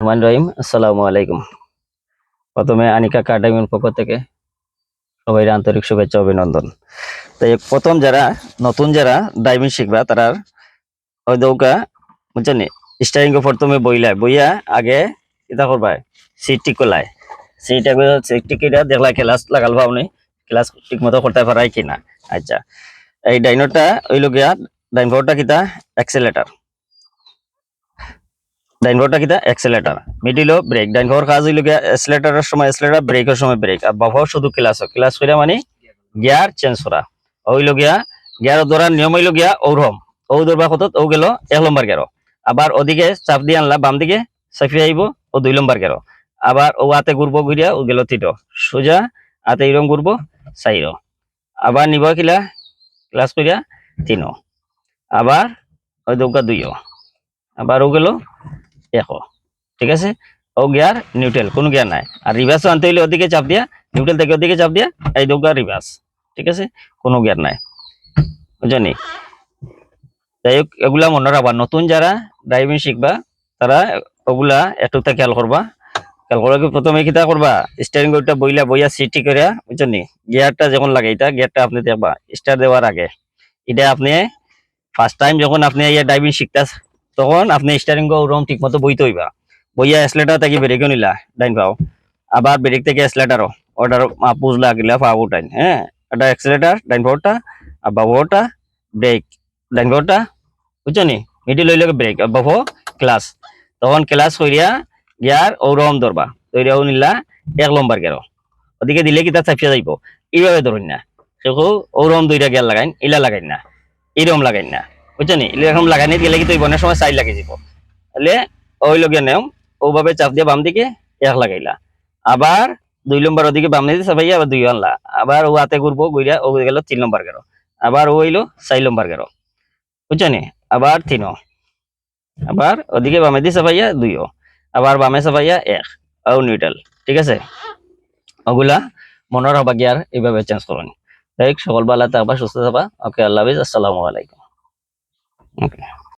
রহমান রহিম, আসসালামু আলাইকুম। প্রথমে আনিকা একাডেমির পক্ষ থেকে সবাই আন্তরিক শুভেচ্ছা অভিনন্দন। তাই প্রথম যারা ড্রাইভিং শিখবা তারা ওই দৌকা বুঝছেন, স্টারিং প্রথমে বইয়া আগে এটা করবা, সিট ঠিক করলাই, সিট ঠিক করে দেখলা ক্লাস লাগাল আপনি ক্লাস ঠিক মতো করতে পারাই কিনা। আচ্ছা, এই ডাইনোটা ওই লগিয়া ডাইনভরটা কিতা অ্যাক্সেলেটার, ডাইনভরটা কিতা অ্যাক্সেলেটার, মিডিল ব্রেক, ডাইনভর কাজ হইল গিয়া অ্যাক্সেলেটারের সময় অ্যাক্সেলেটার, ব্রেকের সময় ব্রেক, আর বাভাও শুধু ক্লাস কইরা মানে গিয়ার চেঞ্জ করা হইল গিয়া। গিয়ার ধরার নিয়ম হইল গিয়া ঔরম ও ধরবা কত ও গেল 1 নম্বর গেরো, আবার ওদিকে চাপ দিয়ে আনলা বাম দিকে চাপিয়ে আইব ও 2 নম্বর গেরো, আবার ও হাতে ঘুরবো ঘুরিয়া ও গেল তিটো সোজা, হাতে এরম ঘুরবো চাইরো, আবার নিব কিলা ক্লাস করিয়া 3, আবার ওই দৌকা 2, আবার ও গেল 1। ঠিক আছে, ও গিয়ার নিউট্রাল, কোনো গিয়ার নাই। আর রিভার্সও আনতে হইলে ওদিকে চাপ দিয়া, নিউট্রাল থেকে ওদিকে চাপ দিয়া এই দৌকা রিভার্স। ঠিক আছে, কোনো গিয়ার নাই, বুঝলি? যাই হোক, এগুলা মনে রাখবা, নতুন যারা ড্রাইভিং শিখবা তারা ওগুলা একটুটা খেয়াল করবা। খেয়াল করে প্রথমে কিতা করবা, স্টিয়ারিং হুইলটা বইয়া সিট ঠিক করিয়া, বুঝলি? গিয়ারটা যখন লাগে, এটা গিয়ারটা আপনি দেখবা স্টার্ট দেওয়ার আগে, এটা আপনি ফার্স্ট টাইম যখন আপনি ড্রাইভিং শিখতেছ তখন আপনি স্টিয়ারিং ওরকম ঠিক মতো বইতে হইবা। বইয়া এসলেটার থেকে ব্রেকও নিলা ডাইন পাও, আবার ব্রেক থেকে এসলেটারও ওটার পুজ লাগিলা পাও উঠাইন। হ্যাঁ, এটা এক্সেলেটার ডাইন পাওয়ারটা, আর বাবুটা ব্রেক, ডাইন পাওয়ারটা, বুঝছো নি? মিডিল হইলে ব্রেক, আর বাবু ক্লাস। তখন ক্লাস করিয়া গিয়ার ওরকম ধরবা, তৈরিও নিলা 1 নম্বর গেরো, ওদিকে দিলে কি তার চাপিয়া যাইব। এইভাবে ধরুন না, সেকু ওরকম 2টা গিয়ার লাগাইন, ইলা লাগাইন না, এরকম লাগাইন না, বুঝছো নি? এরকম লাগাইনি গেলে কিন্তু বনের সময় সাইড লাগিয়ে যাব। তাহলে ওই লগিয়া নেও, ওভাবে চাপ দিয়ে বাম দিকে 1 লাগাইলা, আবার 2 নম্বর ওদিকে বাম দিকে চাপাইয়া আবার 2 আনলা, আবার ও হাতে ঘুরবো ঘুরিয়া ও গেল 3 নম্বর গেরো, আবার ও হইলো 4 নম্বর গেরো, বুঝছো নি? আবার 3, আবার ওদিকে বামে দিয়ে চাপাইয়া 2, আবার বামে চাপাইয়া 1, ও নিউট্রাল। ঠিক আছে, ওগুলা মনে রাখবা, গিয়ার এইভাবে চেঞ্জ করুন। তাই সকল বেলা থাকবা, সুস্থ থাকবা। ওকে, আল্লাহ হাফিজ, আসসালামু আলাইকুম। ওকে।